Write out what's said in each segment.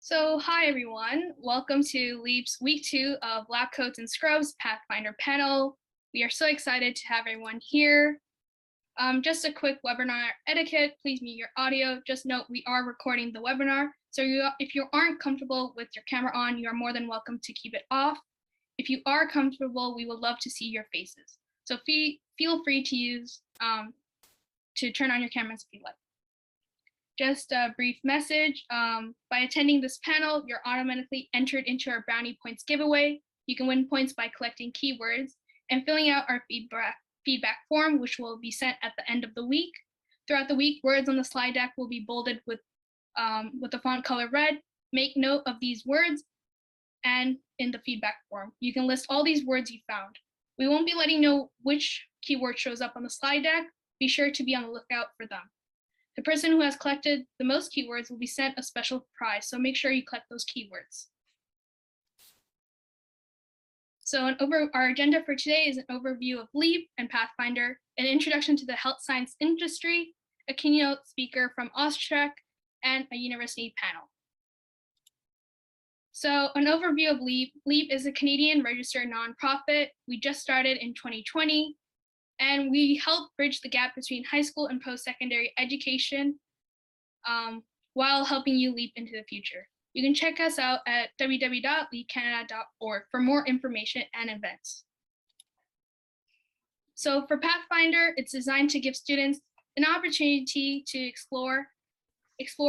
Hi everyone. Welcome to LEAP's week 2 of Lab Coats and Scrubs Pathfinder panel. We are so excited to have everyone here. Just a quick webinar etiquette, please mute your audio. Just note we are recording the webinar, so if you aren't comfortable with your camera on, you are more than welcome to keep it off. If you are comfortable, we would love to see your faces. So feel free to use to turn on your cameras if you like. Just a brief message, by attending this panel, you're automatically entered into our Brownie Points giveaway. You can win points by collecting keywords and filling out our feedback form, which will be sent at the end of the week. Throughout the week, words on the slide deck will be bolded with the font color red. Make note of these words and in the feedback form. You can list all these words you found. We won't be letting you know which keyword shows up on the slide deck. Be sure to be on the lookout for them. The person who has collected the most keywords will be sent a special prize, so make sure you collect those keywords. So our agenda for today is an overview of LEAP and Pathfinder, an introduction to the health science industry, a keynote speaker from Austrac, and a university panel. So an overview of LEAP. LEAP is a Canadian registered nonprofit. We just started in 2020. And we help bridge the gap between high school and post-secondary education while helping you leap into the future. You can check us out at www.leapcanada.org for more information and events. So for Pathfinder, it's designed to give students an opportunity to explore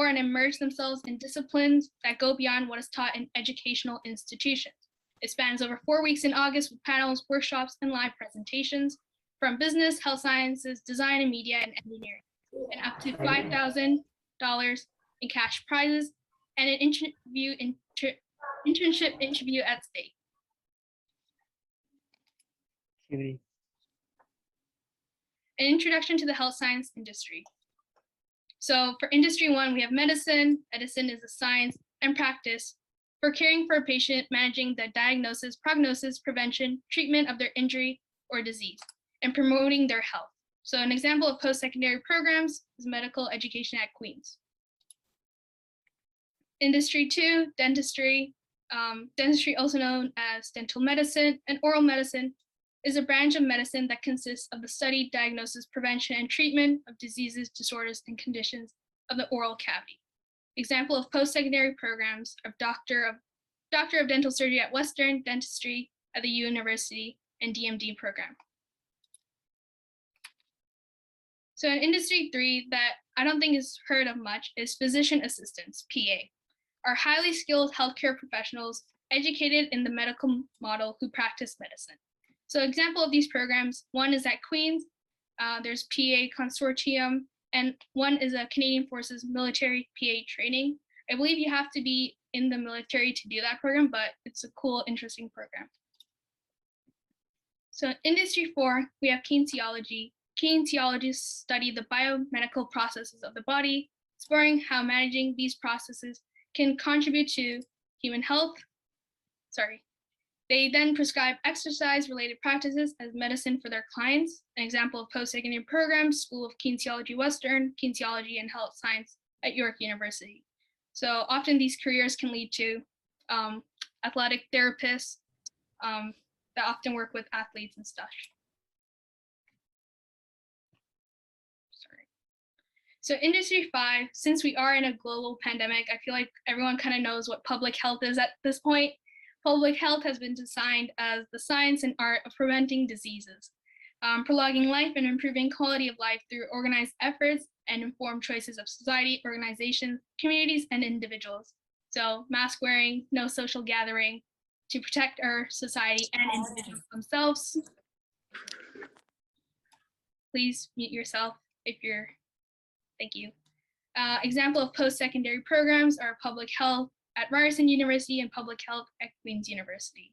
and immerse themselves in disciplines that go beyond what is taught in educational institutions. It spans over 4 weeks in August with panels, workshops, and live presentations from business, health sciences, design and media, and engineering, and up to $5,000 in cash prizes and an internship interview at stake. An introduction to the health science industry. So for industry 1, we have medicine. Medicine is a science and practice for caring for a patient, managing the diagnosis, prognosis, prevention, treatment of their injury or disease, and promoting their health. So an example of post-secondary programs is medical education at Queen's. Industry 2, dentistry. Dentistry, also known as dental medicine and oral medicine, is a branch of medicine that consists of the study, diagnosis, prevention, and treatment of diseases, disorders, and conditions of the oral cavity. Example of post-secondary programs are Doctor of Dental Surgery at Western, Dentistry at the University, and DMD program. So in industry 3 that I don't think is heard of much is physician assistants, PA, are highly skilled healthcare professionals educated in the medical model who practice medicine. So example of these programs, one is at Queen's, there's PA Consortium, and one is a Canadian Forces military PA training. I believe you have to be in the military to do that program, but it's a cool, interesting program. So in industry 4, we have kinesiology. Kinesiologists study the biomedical processes of the body, exploring how managing these processes can contribute to human health. They then prescribe exercise-related practices as medicine for their clients. An example of post-secondary programs, School of Kinesiology Western, Kinesiology and Health Science at York University. So often these careers can lead to athletic therapists that often work with athletes and stuff. So industry 5, since we are in a global pandemic, I feel like everyone kind of knows what public health is at this point. Public health has been designed as the science and art of preventing diseases, prolonging life and improving quality of life through organized efforts and informed choices of society, organizations, communities, and individuals. So mask wearing, no social gathering, to protect our society and individuals themselves. Please mute yourself if you're. Thank you. Example of post-secondary programs are public health at Ryerson University and public health at Queen's University.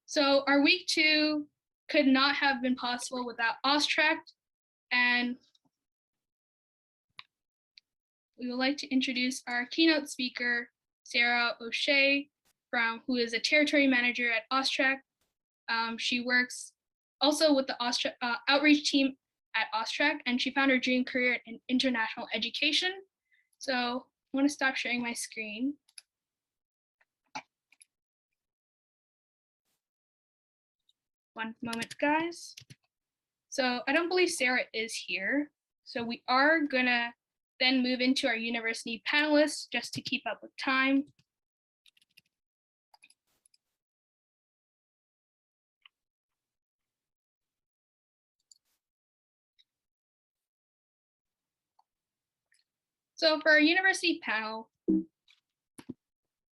So our week 2 could not have been possible without Austrac, and we would like to introduce our keynote speaker, Sarah O'Shea, who is a territory manager at Austrac. She works also with the outreach team at Austrac, and she found her dream career in international education. So I want to stop sharing my screen. One moment, guys. So I don't believe Sarah is here. So we are gonna then move into our university panelists just to keep up with time. So for our university panel,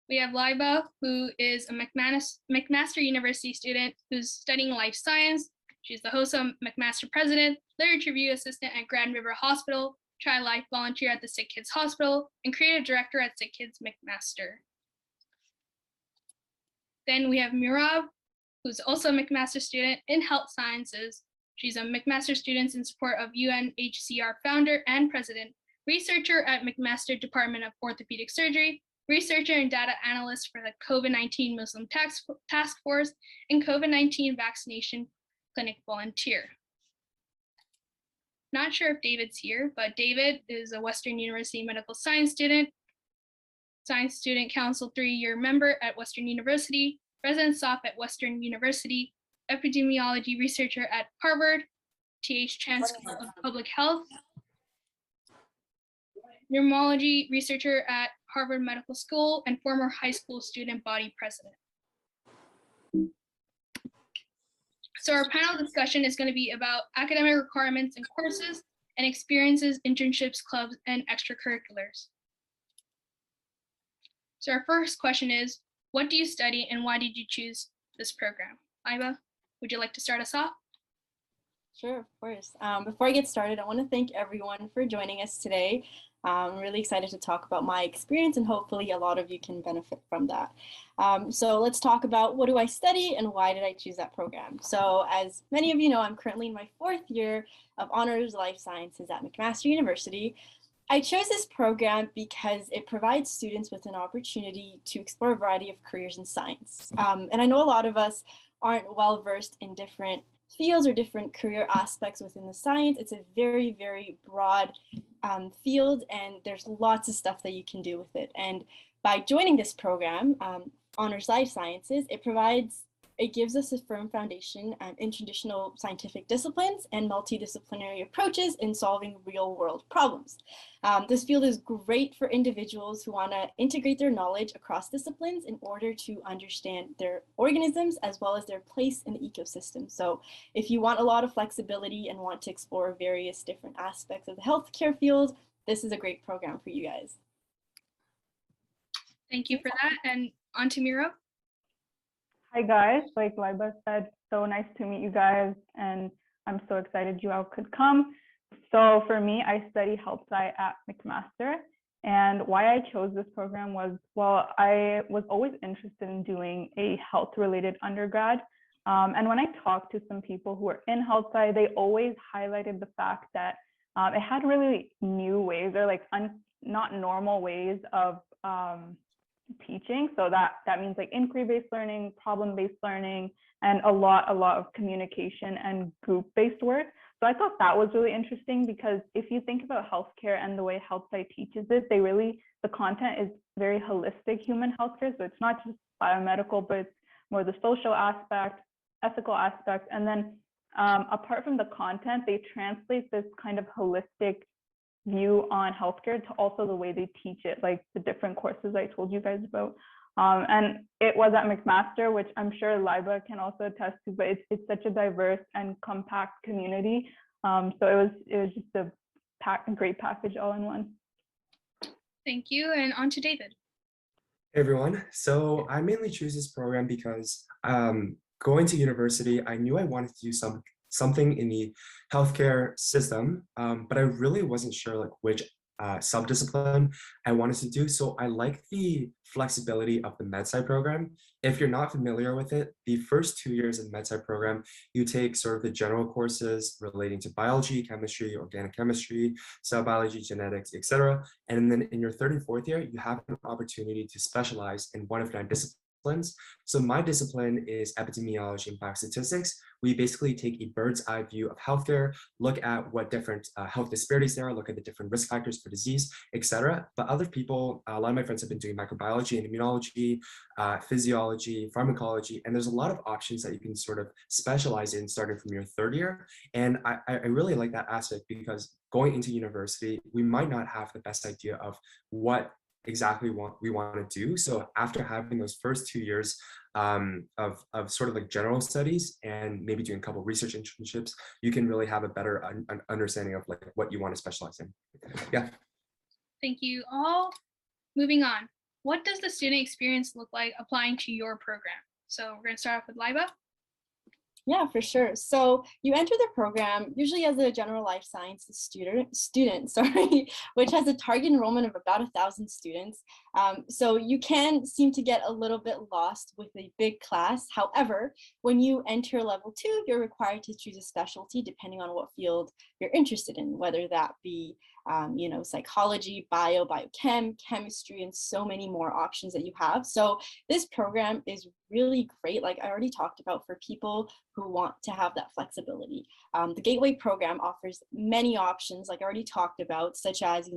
we have Liba, who is a McMaster University student who's studying life science. She's the host of McMaster President, Literature Review Assistant at Grand River Hospital, Child Life Volunteer at the Sick Kids Hospital, and Creative Director at Sick Kids McMaster. Then we have Mirav, who's also a McMaster student in Health Sciences. She's a McMaster Students in Support of UNHCR founder and president, researcher at McMaster Department of Orthopedic Surgery, researcher and data analyst for the COVID-19 Muslim Task Force, and COVID-19 vaccination clinic volunteer. Not sure if David's here, but David is a Western University medical science student, Science Student Council 3-year member at Western University, Resident Staff at Western University, epidemiology researcher at Harvard, TH Chancellor of Public Health, neurology researcher at Harvard Medical School, and former high school student body president. So our panel discussion is going to be about academic requirements and courses and experiences, internships, clubs, and extracurriculars. So our first question is, what do you study and why did you choose this program? Iba, would you like to start us off? Sure, of course. Before I get started, I want to thank everyone for joining us today. I'm really excited to talk about my experience and hopefully a lot of you can benefit from that. So let's talk about what do I study and why did I choose that program? So as many of you know, I'm currently in my 4th year of Honors Life Sciences at McMaster University. I chose this program because it provides students with an opportunity to explore a variety of careers in science. And I know a lot of us aren't well versed in different fields or different career aspects within the science. It's a very, very broad field, and there's lots of stuff that you can do with it. And by joining this program, Honors Life Sciences, it gives us a firm foundation in traditional scientific disciplines and multidisciplinary approaches in solving real world problems. This field is great for individuals who want to integrate their knowledge across disciplines in order to understand their organisms as well as their place in the ecosystem. So if you want a lot of flexibility and want to explore various different aspects of the healthcare field, this is a great program for you guys. Thank you for that. And on to Miro. Hi guys, like Liba said, so nice to meet you guys, and I'm so excited you all could come. So for me, I study health sci at McMaster, and why I chose this program was, well, I was always interested in doing a health-related undergrad, and when I talked to some people who are in health sci, they always highlighted the fact that it had really new ways, or like not normal ways of teaching. So that means like inquiry-based learning, problem-based learning, and a lot of communication and group-based work. So I thought that was really interesting because if you think about healthcare and the way health sci teaches it, the content is very holistic human healthcare. So it's not just biomedical, but it's more the social aspect, ethical aspect. And then apart from the content, they translate this kind of holistic view on healthcare to also the way they teach it, like the different courses I told you guys about. And it was at McMaster, which I'm sure Liba can also attest to, but it's such a diverse and compact community. So it was just a great package all in one. Thank you, and on to David. Hey everyone, so I mainly choose this program because going to university, I knew I wanted to do something in the healthcare system, but I really wasn't sure like which subdiscipline I wanted to do. So I like the flexibility of the MedSci program. If you're not familiar with it, the first 2 years in the MedSci program, you take sort of the general courses relating to biology, chemistry, organic chemistry, cell biology, genetics, etc. And then in your 3rd and 4th year, you have an opportunity to specialize in one of 9 disciplines. disciplines. So my discipline is epidemiology and biostatistics. We basically take a bird's eye view of healthcare, look at what different health disparities there are, look at the different risk factors for disease, etc. But other people, a lot of my friends have been doing microbiology and immunology, physiology, pharmacology, and there's a lot of options that you can sort of specialize in starting from your third year. And I really like that aspect because going into university, we might not have the best idea of what exactly we want to do. So after having those first 2 years of sort of like general studies and maybe doing a couple of research internships, you can really have a better understanding of like what you want to specialize in. Yeah. Thank you all. Moving on. What does the student experience look like applying to your program? So we're going to start off with Liba. Yeah, for sure. So you enter the program usually as a general life sciences student, sorry, which has a target enrollment of about 1,000 students. So you can seem to get a little bit lost with a big class. However, when you enter level 2, you're required to choose a specialty depending on what field you're interested in, whether that be psychology, biochem, chemistry, and so many more options that you have. So this program is really great, like I already talked about, for people who want to have that flexibility. The Gateway program offers many options, like I already talked about, such as,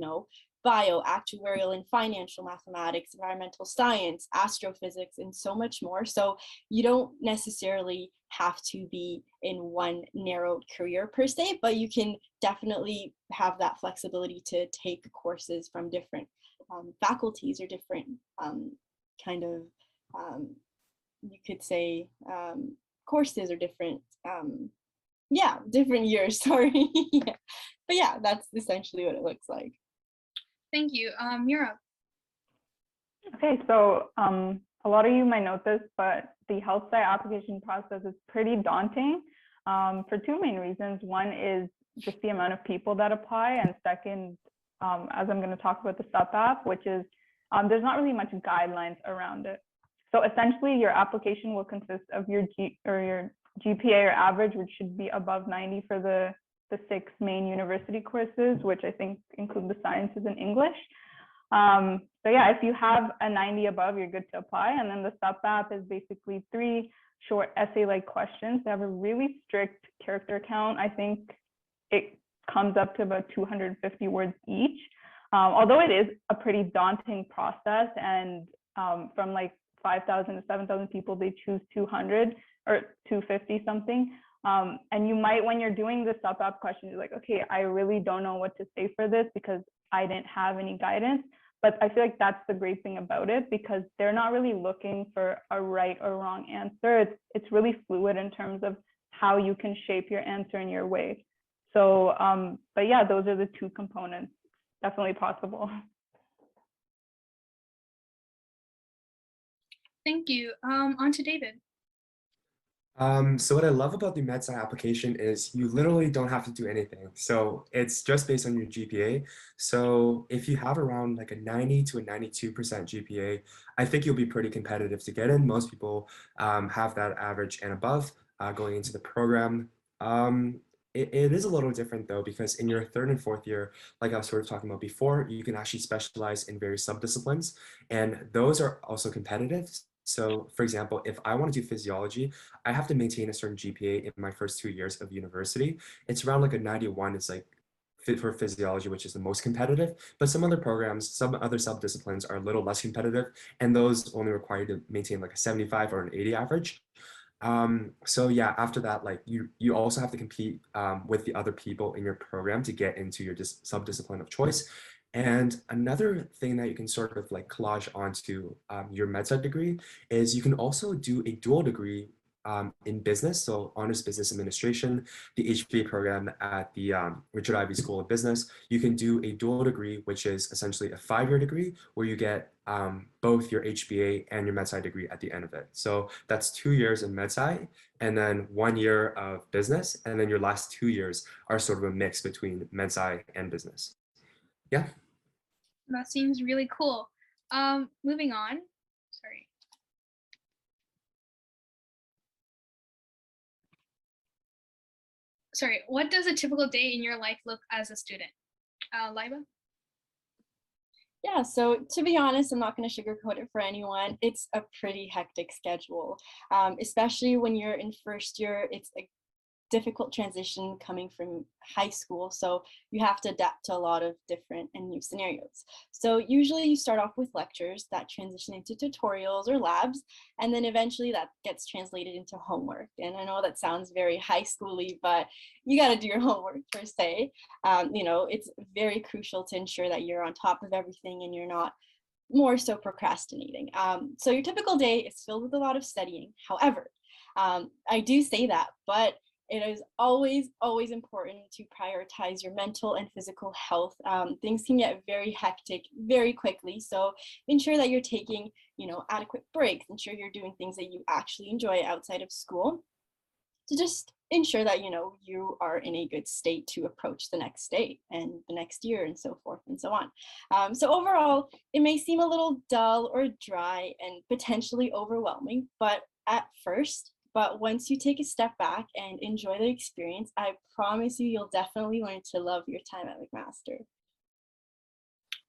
bio, actuarial and financial mathematics, environmental science, astrophysics, and so much more. So you don't necessarily have to be in one narrowed career per se, but you can definitely have that flexibility to take courses from different faculties or different you could say courses or different different years, sorry. Yeah. But yeah, that's essentially what it looks like. Thank you. Mira. Okay, so a lot of you might know this, but the health sci application process is pretty daunting for two main reasons. One is just the amount of people that apply, and second, as I'm going to talk about the SUP app, which is there's not really much guidelines around it. So essentially, your application will consist of your GPA or average, which should be above 90 for the 6 main university courses, which I think include the sciences and English. So yeah, if you have a 90 above, you're good to apply. And then the SUP app is basically 3 short essay-like questions. They have a really strict character count. I think it comes up to about 250 words each. Although it is a pretty daunting process, and from like 5,000 to 7,000 people, they choose 200 or 250 something. And you might, when you're doing the SUP app question, you're like, okay, I really don't know what to say for this because I didn't have any guidance. But I feel like that's the great thing about it, because they're not really looking for a right or wrong answer. It's really fluid in terms of how you can shape your answer in your way. So, but yeah, those are the 2 components. Definitely possible. Thank you. On to David. So what I love about the MedSci application is you literally don't have to do anything. So it's just based on your GPA. So if you have around like a 90 to a 92% GPA, I think you'll be pretty competitive to get in. Most people have that average and above going into the program. It is a little different though, because in your 3rd and 4th year, like I was sort of talking about before, you can actually specialize in various subdisciplines, and those are also competitive. So for example, if I want to do physiology, I have to maintain a certain GPA in my first 2 years of university. It's around like a 91. It's like fit for physiology, which is the most competitive, but some other programs, some other subdisciplines are a little less competitive, and those only require you to maintain like a 75 or an 80 average. So yeah, after that, like you also have to compete with the other people in your program to get into your subdiscipline of choice. And another thing that you can sort of like collage onto your MedSci degree is you can also do a dual degree in business, so honors business administration, the HBA program at the Richard Ivey School of Business. You can do a dual degree, which is essentially a 5-year degree where you get both your HBA and your MedSci degree at the end of it. So that's 2 years in MedSci and then 1 year of business, and then your last 2 years are sort of a mix between MedSci and business. Yeah. That seems really cool. Moving on. Sorry, what does a typical day in your life look as a student? Liba? Yeah, so to be honest, I'm not going to sugarcoat it for anyone. It's a pretty hectic schedule, especially when you're in first year. It's a difficult transition coming from high school. So you have to adapt to a lot of different and new scenarios. So usually you start off with lectures that transition into tutorials or labs, and then eventually that gets translated into homework. And I know that sounds very high schooly, but you got to do your homework per se. It's very crucial to ensure that you're on top of everything and you're not more so procrastinating. So your typical day is filled with a lot of studying. However, I do say that, but it is always, always important to prioritize your mental and physical health. Things can get very hectic very quickly. So ensure that you're taking, adequate breaks. Ensure you're doing things that you actually enjoy outside of school to just ensure that, you are in a good state to approach the next day and the next year and so forth and so on. So overall, it may seem a little dull or dry and potentially overwhelming, but at first, but once you take a step back and enjoy the experience, I promise you'll definitely learn to love your time at McMaster.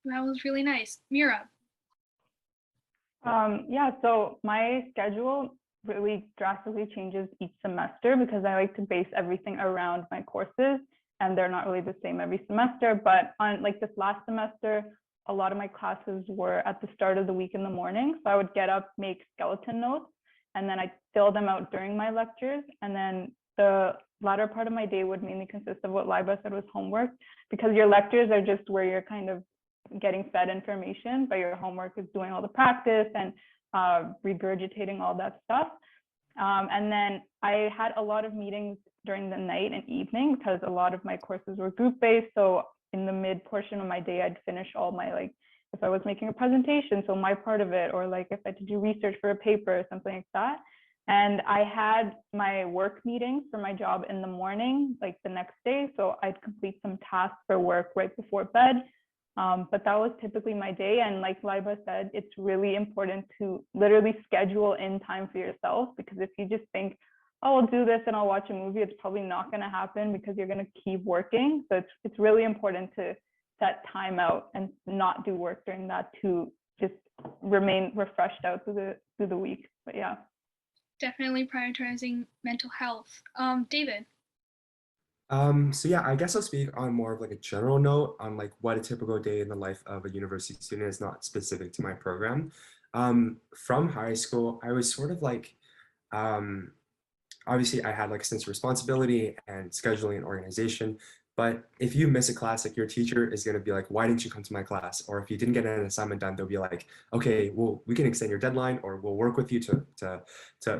That was really nice. Mira. Yeah, so my schedule really drastically changes each semester because I like to base everything around my courses, and they're not really the same every semester. But on like this last semester, a lot of my classes were at the start of the week in the morning. So I would get up, make skeleton notes, and then I'd fill them out during my lectures. And then the latter part of my day would mainly consist of what Liba said was homework, because your lectures are just where you're kind of getting fed information, but your homework is doing all the practice and regurgitating all that stuff. And then I had a lot of meetings during the night and evening because a lot of my courses were group-based. So in the mid portion of my day, I'd finish all my, like, if I was making a presentation, so my part of it, or like if I had to do research for a paper or something like that. And I had my work meetings for my job in the morning, like the next day. So I'd complete some tasks for work right before bed. But that was typically my day. And like Liba said, it's really important to literally schedule in time for yourself, because if you just think, oh, I'll do this and I'll watch a movie, it's probably not going to happen because you're going to keep working. So it's really important to set time out and not do work during that to just remain refreshed out through the week. But yeah. Definitely prioritizing mental health. David. So yeah, I guess I'll speak on more of like a general note on like what a typical day in the life of a university student is, not specific to my program. From high school, I was sort of like, obviously I had like a sense of responsibility and scheduling and organization. But if you miss a class, like your teacher is going to be like, why didn't you come to my class? Or if you didn't get an assignment done, they'll be like, okay, well, we can extend your deadline, or we'll work with you to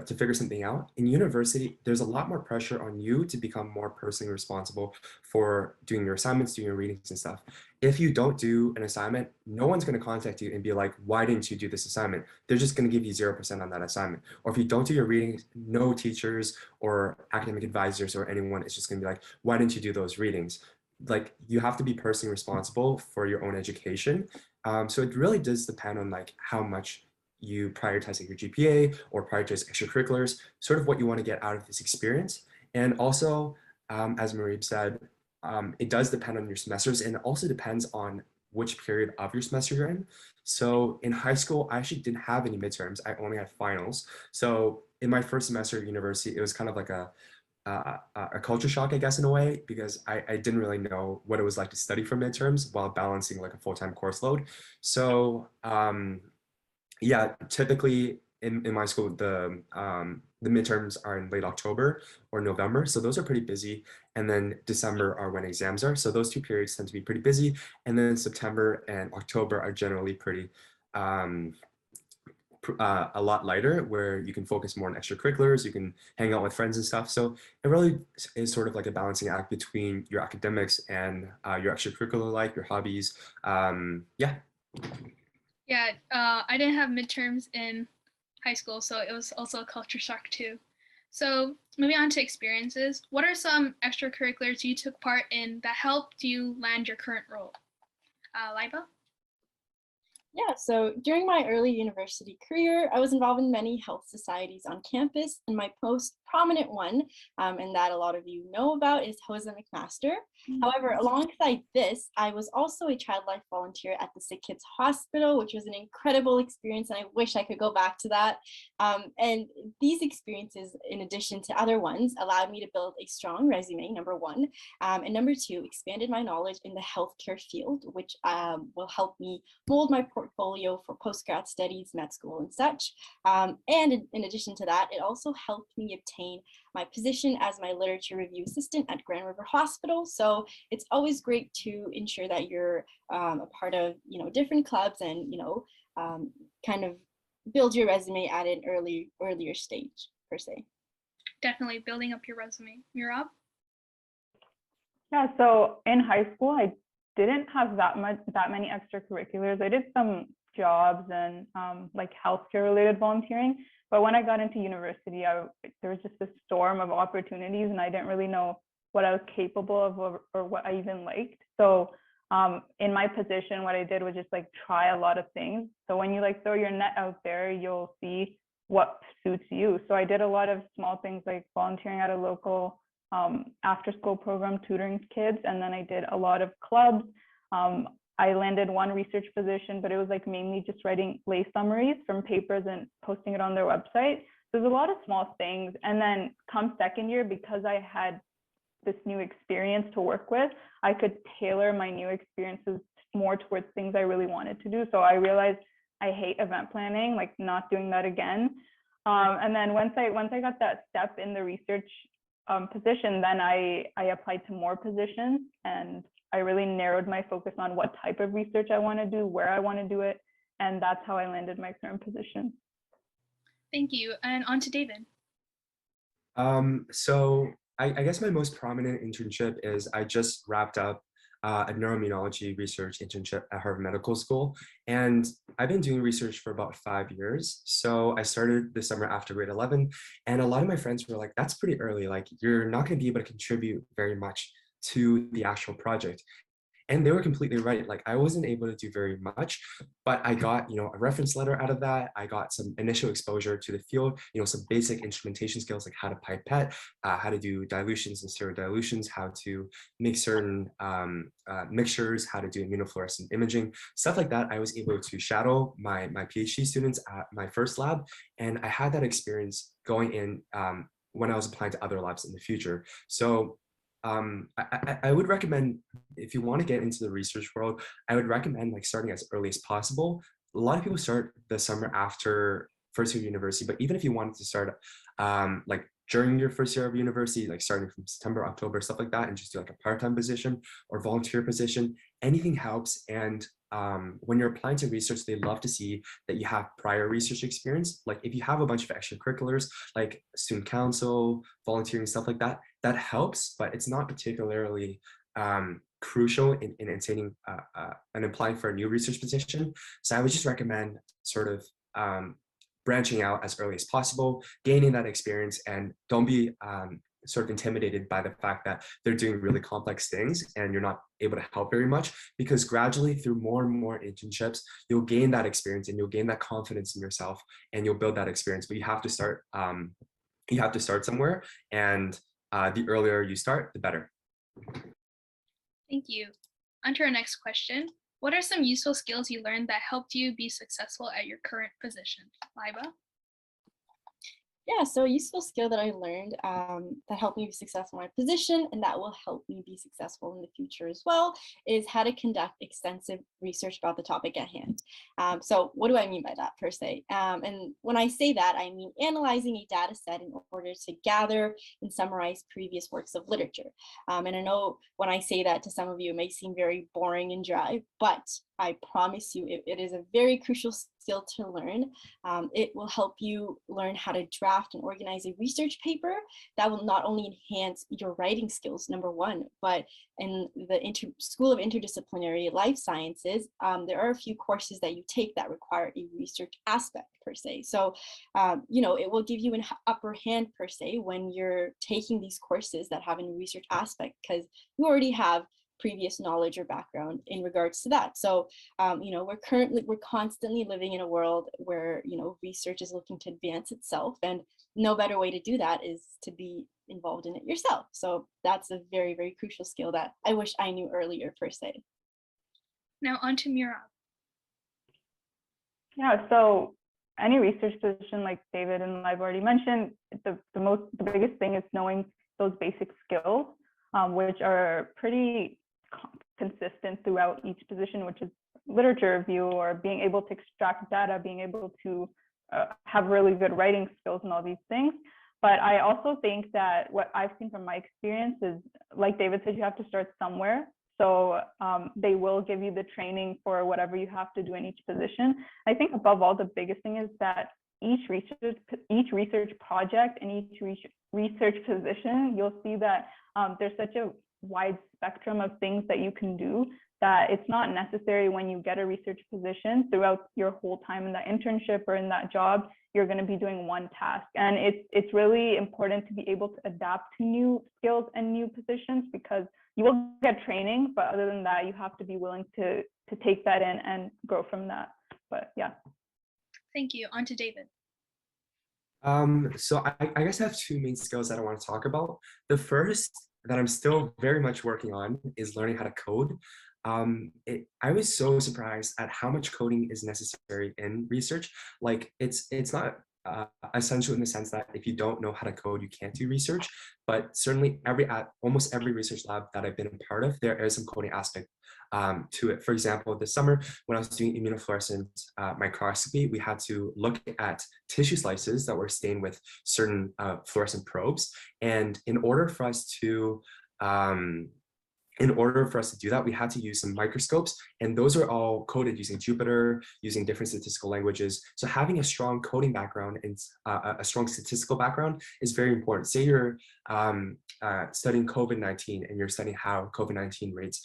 figure something out. In university, there's a lot more pressure on you to become more personally responsible for doing your assignments, doing your readings and stuff. If you don't do an assignment, no one's going to contact you and be like, why didn't you do this assignment? They're just going to give you 0% on that assignment. Or if you don't do your readings, no teachers or academic advisors or anyone is just going to be like, why didn't you do those readings? Like, you have to be personally responsible for your own education. So it really does depend on like how much you prioritize like your GPA or prioritize extracurriculars, sort of what you want to get out of this experience. And also, as Marie said, it does depend on your semesters, and it also depends on which period of your semester you're in. So in high school, I actually didn't have any midterms. I only had finals. So in my first semester at university, it was kind of like a culture shock, I guess, in a way, because I didn't really know what it was like to study for midterms while balancing like a full-time course load. So yeah, typically in my school, the midterms are in late October or November. So those are pretty busy. And then December are when exams are. So those two periods tend to be pretty busy. And then September and October are generally pretty, a lot lighter, where you can focus more on extracurriculars, you can hang out with friends and stuff. So it really is sort of like a balancing act between your academics and your extracurricular life, your hobbies. Yeah. Yeah, I didn't have midterms in high school, so it was also a culture shock too. So moving on to experiences, what are some extracurriculars you took part in that helped you land your current role? Liba? Yeah, so during my early university career, I was involved in many health societies on campus, and my most prominent one, and that a lot of you know about, is Jose McMaster. However, alongside this, I was also a child life volunteer at the Sick Kids Hospital, which was an incredible experience, and I wish I could go back to that. And these experiences, in addition to other ones, allowed me to build a strong resume, number one, and number two, expanded my knowledge in the healthcare field, which will help me mold my portfolio for postgrad studies, med school, and such. And in addition to that, it also helped me obtain my position as my literature review assistant at Grand River Hospital. So it's always great to ensure that you're a part of, different clubs and, kind of build your resume at an earlier stage per se. Definitely building up your resume. You're up. Yeah, so in high school, I didn't have that many extracurriculars. I did some jobs and like healthcare related volunteering, but when I got into university, there was just a storm of opportunities, and I didn't really know what I was capable of or what I even liked. So in my position, what I did was just like try a lot of things. So when you like throw your net out there, you'll see what suits you. So I did a lot of small things like volunteering at a local after school program, tutoring kids, and then I did a lot of clubs. I landed one research position, but it was like mainly just writing lay summaries from papers and posting it on their website. There's a lot of small things. And then come second year, because I had this new experience to work with, I could tailor my new experiences more towards things I really wanted to do. So I realized I hate event planning, like not doing that again. And then once I got that step in the research position, then I applied to more positions, and I really narrowed my focus on what type of research I want to do, where I want to do it, and that's how I landed my current position. Thank you. And on to David. So I guess my most prominent internship is I just wrapped up a neuroimmunology research internship at Harvard Medical School. And I've been doing research for about 5 years. So I started this summer after grade 11. And a lot of my friends were like, that's pretty early. Like, you're not going to be able to contribute very much to the actual project. And they were completely right. Like, I wasn't able to do very much, but I got, a reference letter out of that. I got some initial exposure to the field, some basic instrumentation skills, like how to pipette, how to do dilutions and serodilutions, how to make certain mixtures, how to do immunofluorescent imaging, stuff like that. I was able to shadow my PhD students at my first lab. And I had that experience going in when I was applying to other labs in the future. So I would recommend, if you want to get into the research world, I would recommend like starting as early as possible. A lot of people start the summer after first year of university, but even if you wanted to start like during your first year of university, like starting from September, October, stuff like that, and just do like a part-time position or volunteer position, anything helps. And when you're applying to research, they love to see that you have prior research experience. Like if you have a bunch of extracurriculars, like student council, volunteering, stuff like that, that helps, but it's not particularly crucial in attaining and applying for a new research position. So I would just recommend sort of branching out as early as possible, gaining that experience, and don't be sort of intimidated by the fact that they're doing really complex things and you're not able to help very much, because gradually through more and more internships, you'll gain that experience and you'll gain that confidence in yourself and you'll build that experience. But you have to start somewhere, and the earlier you start, the better. Thank you. On to our next question. What are some useful skills you learned that helped you be successful at your current position? Liba? Yeah, so a useful skill that I learned that helped me be successful in my position, and that will help me be successful in the future as well, is how to conduct extensive research about the topic at hand. So what do I mean by that per se? And when I say that, I mean analyzing a data set in order to gather and summarize previous works of literature. And I know when I say that to some of you, it may seem very boring and dry, but I promise you it is a very crucial skill to learn. It will help you learn how to draft and organize a research paper that will not only enhance your writing skills, number one, but in the School of Interdisciplinary Life Sciences, there are a few courses that you take that require a research aspect per se. So, it will give you an upper hand per se when you're taking these courses that have a research aspect, because you already have previous knowledge or background in regards to that. So, we're constantly living in a world where, research is looking to advance itself, and no better way to do that is to be involved in it yourself. So that's a very, very crucial skill that I wish I knew earlier, per se. Now on to Mira. Yeah, so any research position, like David and I've already mentioned, the biggest thing is knowing those basic skills, which are pretty consistent throughout each position, which is literature review, or being able to extract data, being able to have really good writing skills and all these things. But I also think that what I've seen from my experience is, like David said, you have to start somewhere. So they will give you the training for whatever you have to do in each position. I think above all, the biggest thing is that each research project and each research position, you'll see that there's such a wide spectrum of things that you can do that it's not necessary when you get a research position throughout your whole time in that internship or in that job, you're going to be doing one task. And it's really important to be able to adapt to new skills and new positions, because you will get training, but other than that, you have to be willing to take that in and grow from that. But yeah. Thank you. On to David. So I guess I have two main skills that I want to talk about. The first that I'm still very much working on is learning how to code. I was so surprised at how much coding is necessary in research. Like it's not essential in the sense that if you don't know how to code, you can't do research. But certainly almost every research lab that I've been a part of, there is some coding aspect to it. For example, this summer when I was doing immunofluorescent microscopy, we had to look at tissue slices that were stained with certain fluorescent probes, and in order for us to do that, we had to use some microscopes, and those are all coded using Jupyter, using different statistical languages. So having a strong coding background and a strong statistical background is very important. Say you're studying COVID-19 and you're studying how COVID-19 rates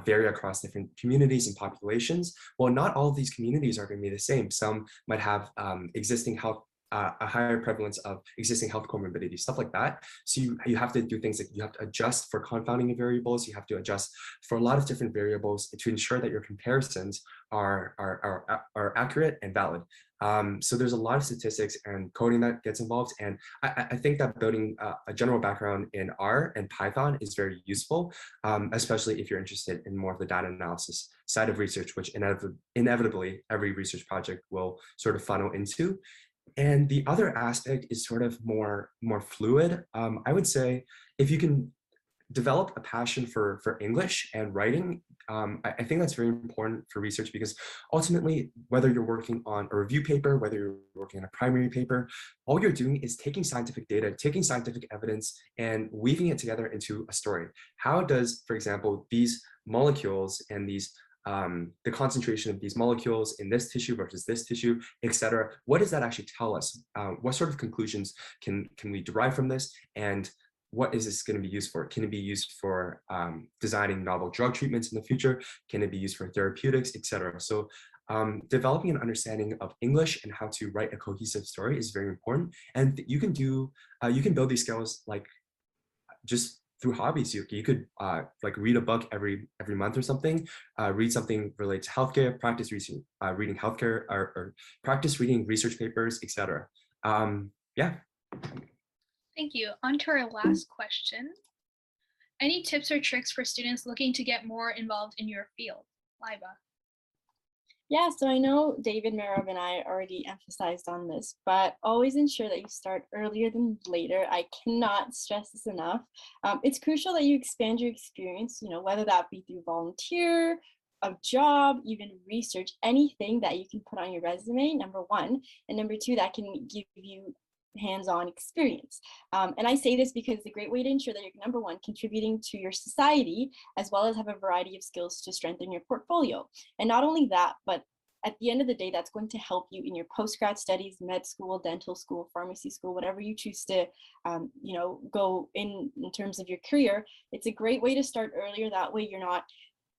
vary across different communities and populations. Well, not all of these communities are going to be the same. Some might have existing health a higher prevalence of existing health comorbidities, stuff like that. So you have to do things like you have to adjust for confounding variables. You have to adjust for a lot of different variables to ensure that your comparisons are accurate and valid. So there's a lot of statistics and coding that gets involved. And I think that building a general background in R and Python is very useful, especially if you're interested in more of the data analysis side of research, which inevitably every research project will sort of funnel into. And the other aspect is sort of more fluid. I would say if you can develop a passion for English and writing, I think that's very important for research, because ultimately, whether you're working on a review paper, whether you're working on a primary paper, all you're doing is taking scientific data, taking scientific evidence, and weaving it together into a story. How does, for example, these molecules and these the concentration of these molecules in this tissue versus this tissue, etc. What does that actually tell us? What sort of conclusions can we derive from this? And what is this going to be used for? Can it be used for designing novel drug treatments in the future? Can it be used for therapeutics, etc.? So developing an understanding of English and how to write a cohesive story is very important. And you can build these skills like just through hobbies. You could like read a book every month or something, read something related to healthcare, practice reading healthcare, or practice reading research papers, etc. Yeah. Thank you. On to our last question. Any tips or tricks for students looking to get more involved in your field? Liba. Yeah, so I know David, Merab, and I already emphasized on this, but always ensure that you start earlier than later. I cannot stress this enough. It's crucial that you expand your experience, whether that be through volunteer, a job, even research, anything that you can put on your resume, number one, and number two, that can give you hands-on experience. And I say this because it's a great way to ensure that you're, number one, contributing to your society, as well as have a variety of skills to strengthen your portfolio. And not only that, but at the end of the day, that's going to help you in your post-grad studies, med school, dental school, pharmacy school, whatever you choose to go in terms of your career. It's a great way to start earlier. That way you're not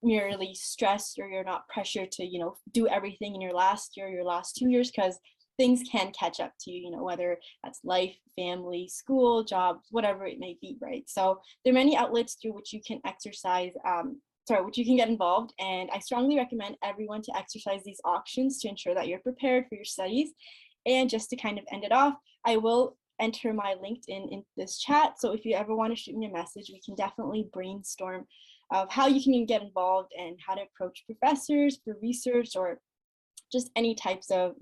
merely stressed, or you're not pressured to do everything in your last year, your last 2 years, because things can catch up to you, whether that's life, family, school, jobs, whatever it may be, right? So there are many outlets through which you can exercise which you can get involved. And I strongly recommend everyone to exercise these options to ensure that you're prepared for your studies. And just to kind of end it off, I will enter my LinkedIn in this chat. So if you ever want to shoot me a message, we can definitely brainstorm of how you can get involved and how to approach professors for research or just any types of,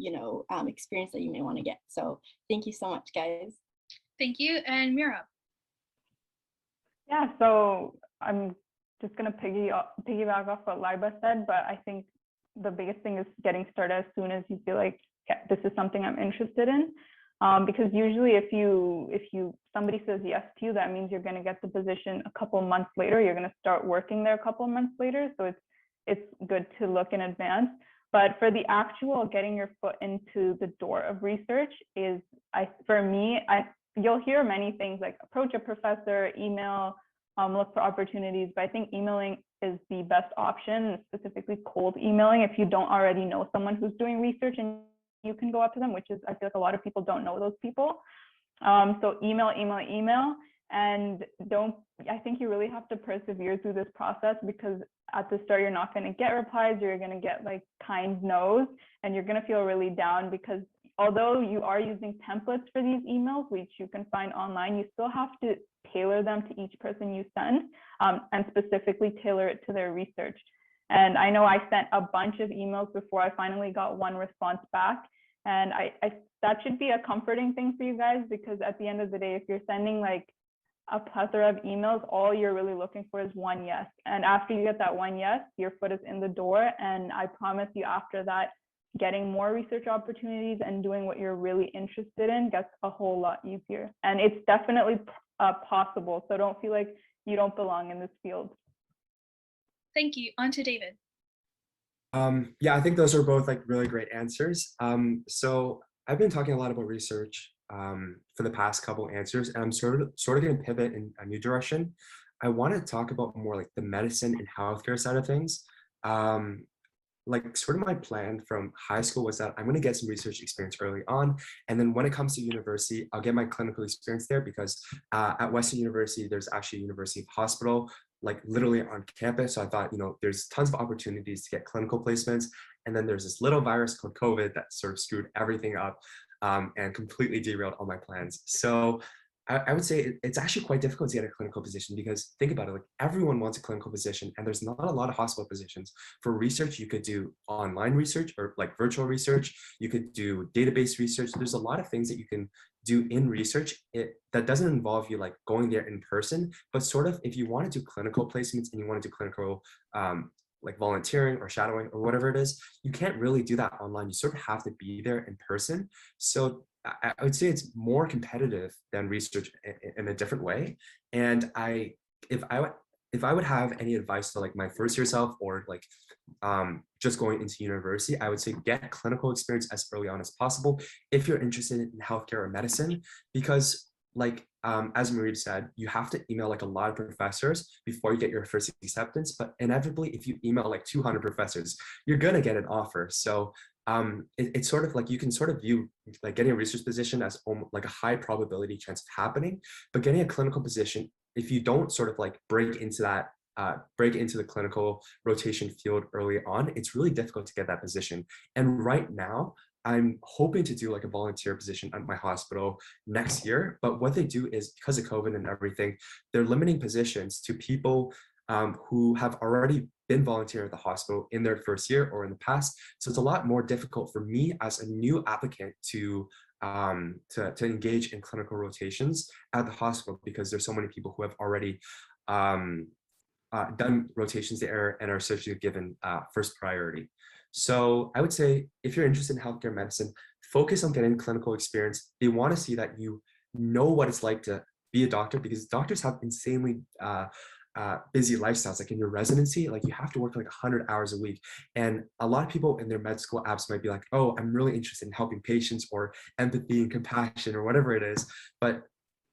experience that you may want to get. So thank you so much, guys. Thank you. And Mira. Yeah, so I'm just going to piggyback off what Liba said, but I think the biggest thing is getting started as soon as you feel like, yeah, this is something I'm interested in. Because usually if somebody says yes to you, that means you're going to get the position a couple months later. You're going to start working there a couple months later. So it's good to look in advance. But for the actual getting your foot into the door of research you'll hear many things like approach a professor, email, look for opportunities. But I think emailing is the best option, specifically cold emailing if you don't already know someone who's doing research and you can go up to them, which is, I feel like a lot of people don't know those people. So email, and I think you really have to persevere through this process, because at the start, you're not going to get replies, you're going to get like kind no's, and you're going to feel really down, because although you are using templates for these emails, which you can find online, you still have to tailor them to each person you send, and specifically tailor it to their research. And I know I sent a bunch of emails before I finally got one response back. And that should be a comforting thing for you guys, because at the end of the day, if you're sending like a plethora of emails, all you're really looking for is one yes. And after you get that one yes, your foot is in the door. And I promise you, after that, getting more research opportunities and doing what you're really interested in gets a whole lot easier. And it's definitely possible. So don't feel like you don't belong in this field. Thank you. On to David. Yeah, I think those are both like really great answers. So I've been talking a lot about research for the past couple answers, and I'm sort of going to pivot in a new direction. I want to talk about more like the medicine and healthcare side of things. Like sort of my plan from high school was that I'm going to get some research experience early on. And then when it comes to university, I'll get my clinical experience there, because at Western University, there's actually a university hospital, like literally on campus. So I thought, there's tons of opportunities to get clinical placements. And then there's this little virus called COVID that sort of screwed everything up and completely derailed all my plans. So I would say it's actually quite difficult to get a clinical position, because think about it, like everyone wants a clinical position and there's not a lot of hospital positions. For research, you could do online research or like virtual research. You could do database research. There's a lot of things that you can do in research that doesn't involve you like going there in person, but sort of if you want to do clinical placements and you want to do clinical like volunteering or shadowing or whatever it is, you can't really do that online. You sort of have to be there in person. So I would say it's more competitive than research in a different way. And if I would have any advice to like my first year self, or like just going into university, I would say get clinical experience as early on as possible if you're interested in healthcare or medicine, because like as Marie said, you have to email like a lot of professors before you get your first acceptance. But inevitably, if you email like 200 professors, you're gonna get an offer. So it's sort of like you can sort of view like getting a research position as like a high probability chance of happening, but getting a clinical position, if you don't sort of like break into the clinical rotation field early on, it's really difficult to get that position. And right now, I'm hoping to do like a volunteer position at my hospital next year. But what they do is, because of COVID and everything, they're limiting positions to people who have already been volunteering at the hospital in their first year or in the past. So it's a lot more difficult for me as a new applicant to engage in clinical rotations at the hospital, because there's so many people who have already done rotations there and are essentially given first priority. So I would say if you're interested in healthcare medicine, focus on getting clinical experience. They want to see that you know what it's like to be a doctor, because doctors have insanely busy lifestyles. Like in your residency, like you have to work like 100 hours a week. And a lot of people in their med school apps might be like, oh, I'm really interested in helping patients or empathy and compassion or whatever it is. But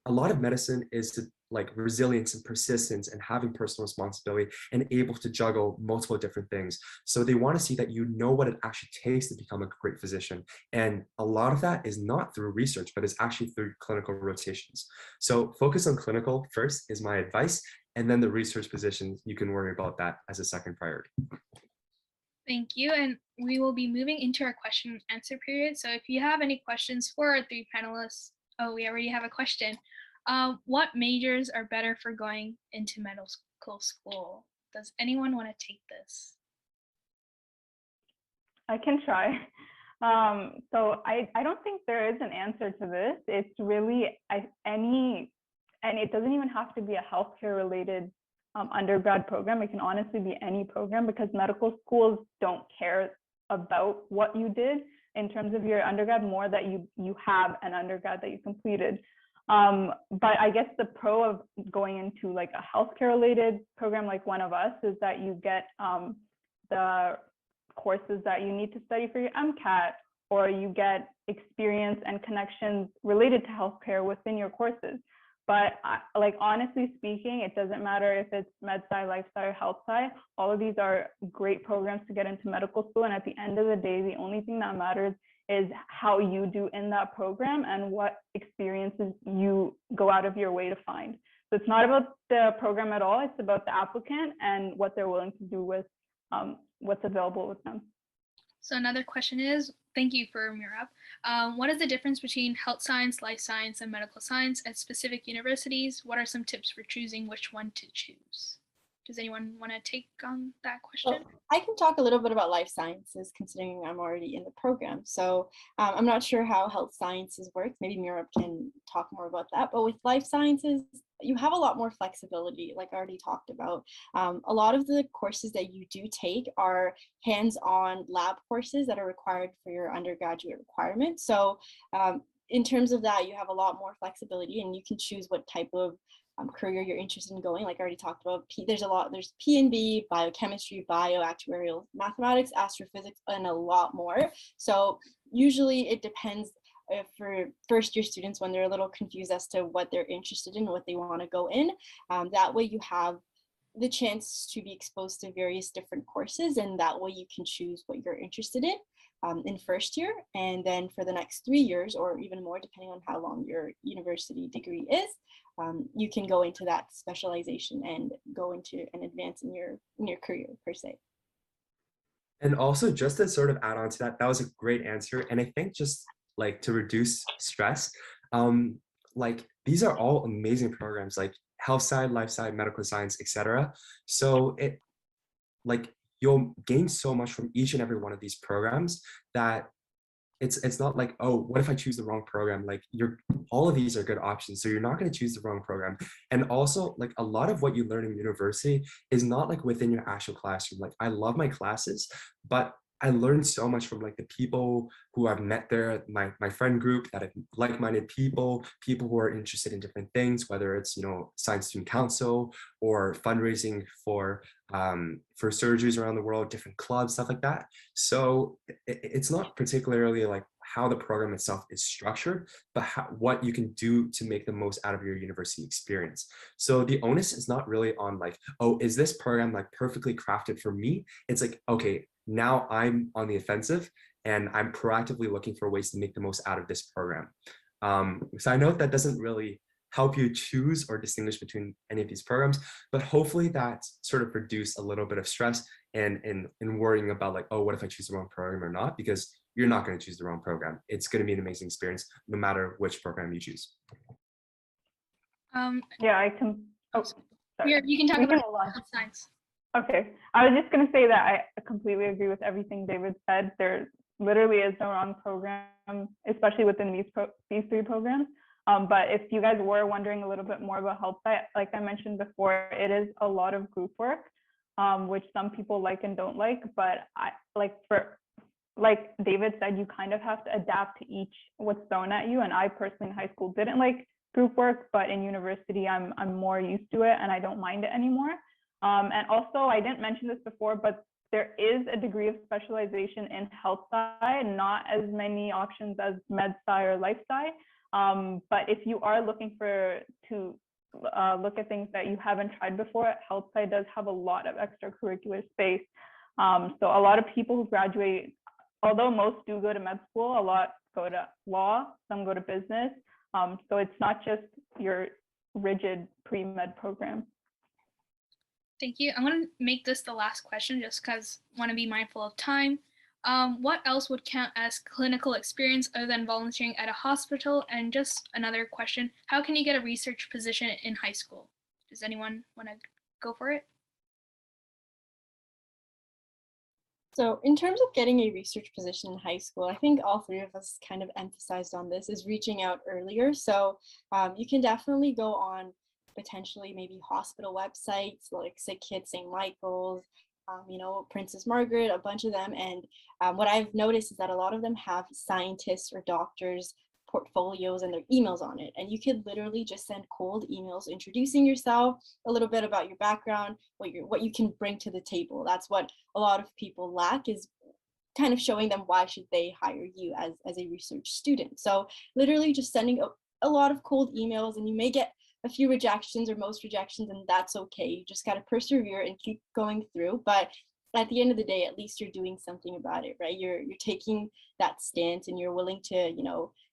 a lot of medicine is like resilience and persistence and having personal responsibility and able to juggle multiple different things. So they want to see that you know what it actually takes to become a great physician. And a lot of that is not through research, but it's actually through clinical rotations. So focus on clinical first is my advice. And then the research positions, you can worry about that as a second priority. Thank you. And we will be moving into our question and answer period. So if you have any questions for our three panelists, oh, we already have a question. What majors are better for going into medical school? Does anyone want to take this? I can try. So I don't think there is an answer to this. It's really and it doesn't even have to be a healthcare related undergrad program. It can honestly be any program, because medical schools don't care about what you did in terms of your undergrad, more that you have an undergrad that you completed. But I guess the pro of going into like a healthcare related program like one of us is that you get the courses that you need to study for your MCAT, or you get experience and connections related to healthcare within your courses. But like honestly speaking, it doesn't matter if it's med sci, life sci, or health sci. All of these are great programs to get into medical school. And at the end of the day, the only thing that matters is how you do in that program and what experiences you go out of your way to find. So it's not about the program at all. It's about the applicant and what they're willing to do with what's available with them. So another question is, thank you for Murab. What is the difference between health science, life science, and medical science at specific universities? What are some tips for choosing which one to choose? Does anyone want to take on that question? Well, I can talk a little bit about life sciences, considering I'm already in the program. So I'm not sure how health sciences works. Maybe Murab can talk more about that. But with life sciences, you have a lot more flexibility, like I already talked about. A lot of the courses that you do take are hands-on lab courses that are required for your undergraduate requirements. So in terms of that, you have a lot more flexibility, and you can choose what type of career you're interested in going. Like I already talked about, there's P&B, biochemistry, actuarial mathematics, astrophysics, and a lot more. So usually it depends for first year students when they're a little confused as to what they're interested in, what they want to go in. That way you have the chance to be exposed to various different courses, and that way you can choose what you're interested in first year. And then for the next 3 years, or even more depending on how long your university degree is, you can go into that specialization and go into and advance in your career per se. And also, just to sort of add on to that, that was a great answer. And I think just like to reduce stress, like these are all amazing programs, like health side, life side, medical science, etc. So it like you'll gain so much from each and every one of these programs that it's not like, oh, what if I choose the wrong program? Like all of these are good options, so you're not going to choose the wrong program. And also, like a lot of what you learn in university is not like within your actual classroom. Like I love my classes, but I learned so much from like the people who I've met there, my friend group that have like-minded people who are interested in different things, whether it's, Science Student Council or fundraising for surgeries around the world, different clubs, stuff like that. So it's not particularly like how the program itself is structured, but what you can do to make the most out of your university experience. So the onus is not really on like, oh, is this program like perfectly crafted for me? It's like, okay, now I'm on the offensive and I'm proactively looking for ways to make the most out of this program. So I know that doesn't really help you choose or distinguish between any of these programs, but hopefully that sort of reduce a little bit of stress and worrying about like, oh, what if I choose the wrong program or not? Because you're not going to choose the wrong program. It's going to be an amazing experience no matter which program you choose. Yeah, I can. Oh, sorry. You can talk about science. Okay, I was just going to say that I completely agree with everything David said. There literally is no wrong program, especially within these three programs. But if you guys were wondering a little bit more about health sci, like I mentioned before, it is a lot of group work, which some people like and don't like. But like David said, you kind of have to adapt to each what's thrown at you. And I personally in high school didn't like group work, but in university I'm more used to it and I don't mind it anymore. And also, I didn't mention this before, but there is a degree of specialization in health sci, not as many options as med sci or life sci. But if you are looking to look at things that you haven't tried before, health sci does have a lot of extracurricular space. So a lot of people who graduate, although most do go to med school, a lot go to law, some go to business. So it's not just your rigid pre-med program. Thank you. I'm going to make this the last question just because I want to be mindful of time. What else would count as clinical experience other than volunteering at a hospital? And just another question, how can you get a research position in high school? Does anyone want to go for it? So in terms of getting a research position in high school, I think all three of us kind of emphasized on this is reaching out earlier. So you can definitely go on potentially maybe hospital websites like Sick Kids St. Michael's, Princess Margaret, a bunch of them. And what I've noticed is that a lot of them have scientists or doctors portfolios and their emails on it. And you could literally just send cold emails introducing yourself, a little bit about your background, what you can bring to the table. That's what a lot of people lack, is kind of showing them why should they hire you as a research student. So literally just sending a lot of cold emails, and you may get a few rejections or most rejections, and that's okay. You just got to persevere and keep going through. But at the end of the day, at least you're doing something about it, right? You're taking that stance, and you're willing to,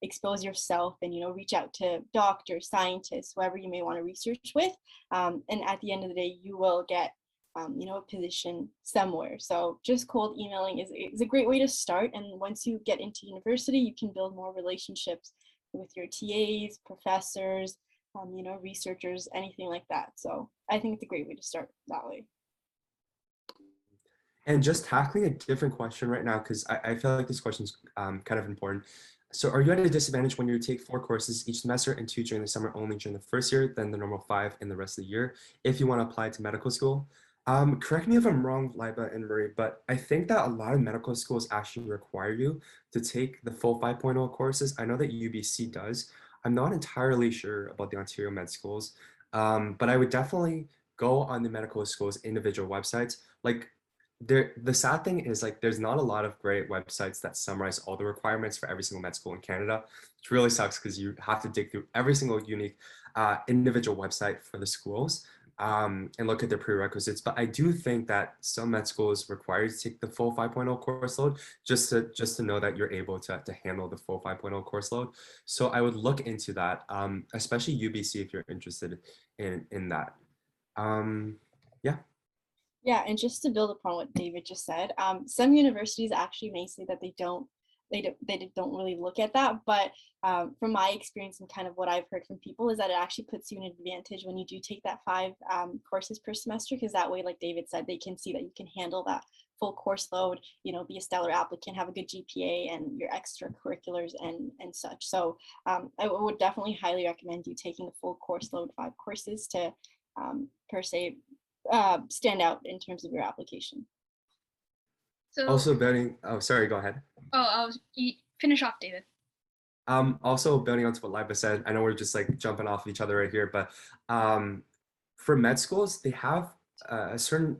expose yourself and, reach out to doctors, scientists, whoever you may want to research with. And at the end of the day, you will get a position somewhere. So just cold emailing is a great way to start. And once you get into university, you can build more relationships with your TAs, professors, researchers, anything like that. So I think it's a great way to start that way. And just tackling a different question right now, because I feel like this question is kind of important. So are you at a disadvantage when you take 4 courses each semester and 2 during the summer only during the first year, then the normal 5 in the rest of the year, if you want to apply to medical school? Correct me if I'm wrong, Liba and Marie, but I think that a lot of medical schools actually require you to take the full 5.0 courses. I know that UBC does. I'm not entirely sure about the Ontario med schools, but I would definitely go on the medical schools' individual websites. Like, the sad thing is, like, there's not a lot of great websites that summarize all the requirements for every single med school in Canada, which really sucks because you have to dig through every single unique individual website for the schools and look at their prerequisites. But I do think that some med schools require you to take the full 5.0 course load just to know that you're able to handle the full 5.0 course load. So I would look into that, especially UBC if you're interested in that. Yeah. Yeah, and just to build upon what David just said, some universities actually may say that they don't really look at that. But from my experience and kind of what I've heard from people is that it actually puts you in an advantage when you do take that 5 courses per semester, because that way, like David said, they can see that you can handle that full course load, be a stellar applicant, have a good GPA and your extracurriculars and such. So I would definitely highly recommend you taking the full course load, 5 courses to per se stand out in terms of your application. So Also building, oh, sorry, go ahead. Finish off, David. Also building on to what Liba said, I know we're just like jumping off each other right here, but for med schools, they have a certain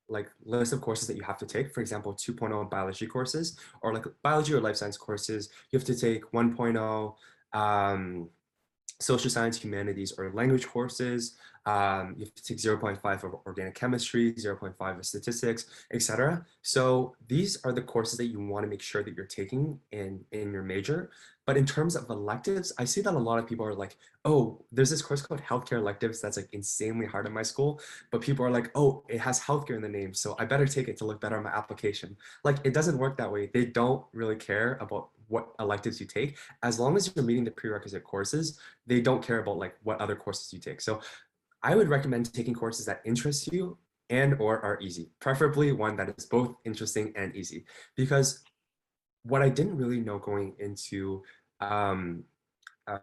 like list of courses that you have to take. For example, 2.0 biology courses, or like biology or life science courses. You have to take 1.0 social science, humanities, or language courses. You have to take 0.5 of organic chemistry, 0.5 of statistics, etc. So these are the courses that you want to make sure that you're taking in your major. But in terms of electives, I see that a lot of people are like, oh, there's this course called healthcare electives that's like insanely hard in my school. But people are like, oh, it has healthcare in the name, so I better take it to look better on my application. Like, it doesn't work that way. They don't really care about what electives you take. As long as you're meeting the prerequisite courses, they don't care about like what other courses you take. So I would recommend taking courses that interest you and or are easy, preferably one that is both interesting and easy. Because what I didn't really know going into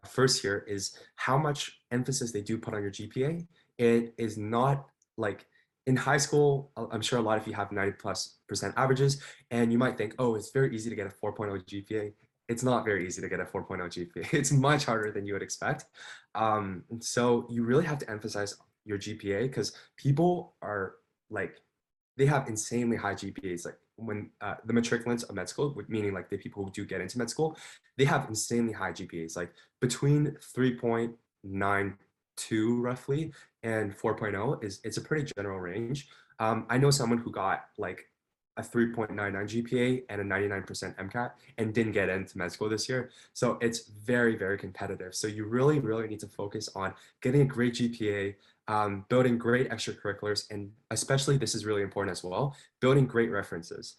first year is how much emphasis they do put on your GPA. It is not like in high school, I'm sure a lot of you have 90+% averages, and you might think, oh, it's very easy to get a 4.0 GPA. It's not very easy to get a 4.0 GPA. It's much harder than you would expect. So you really have to emphasize your GPA, because people are like, they have insanely high GPAs. Like when the matriculants of med school, meaning like the people who do get into med school, they have insanely high GPAs, like between 3.92 roughly and 4.0 it's a pretty general range. I know someone who got like a 3.99 GPA and a 99% MCAT and didn't get into med school this year. So it's very, very competitive. So you really, really need to focus on getting a great GPA, building great extracurriculars, and especially this is really important as well, building great references.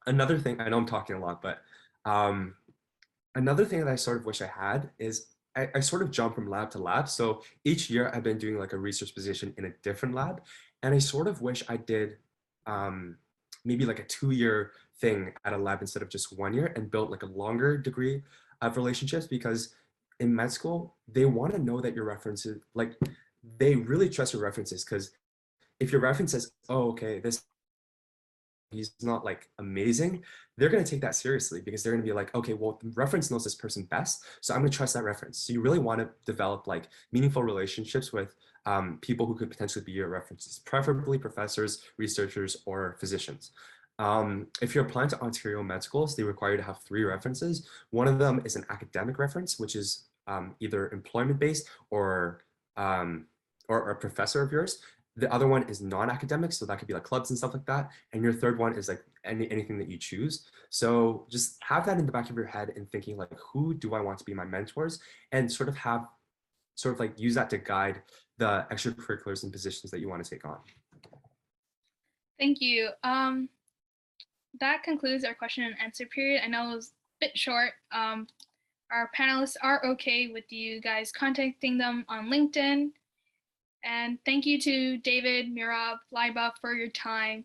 Another thing, I know I'm talking a lot, but another thing that I sort of wish I had is I sort of jump from lab to lab. So each year I've been doing like a research position in a different lab. And I sort of wish I did maybe like a 2-year thing at a lab instead of just 1 year, and built like a longer degree of relationships, because in med school, they want to know that your references, like they really trust your references, because if your reference says, oh, okay, this he's not like amazing, they're going to take that seriously, because they're going to be like, okay, well, the reference knows this person best, so I'm going to trust that reference. So you really want to develop like meaningful relationships with people who could potentially be your references, preferably professors, researchers, or physicians. If you're applying to Ontario med schools, they require you to have 3 references. One of them is an academic reference, which is either employment-based or a professor of yours. The other one is non-academic, so that could be like clubs and stuff like that. And your third one is like anything that you choose. So just have that in the back of your head and thinking like, who do I want to be my mentors? And sort of like use that to guide the extracurriculars and positions that you want to take on. Thank you. That concludes our question and answer period. I know it was a bit short. Our panelists are okay with you guys contacting them on LinkedIn. And thank you to David, Mirab, Liba for your time.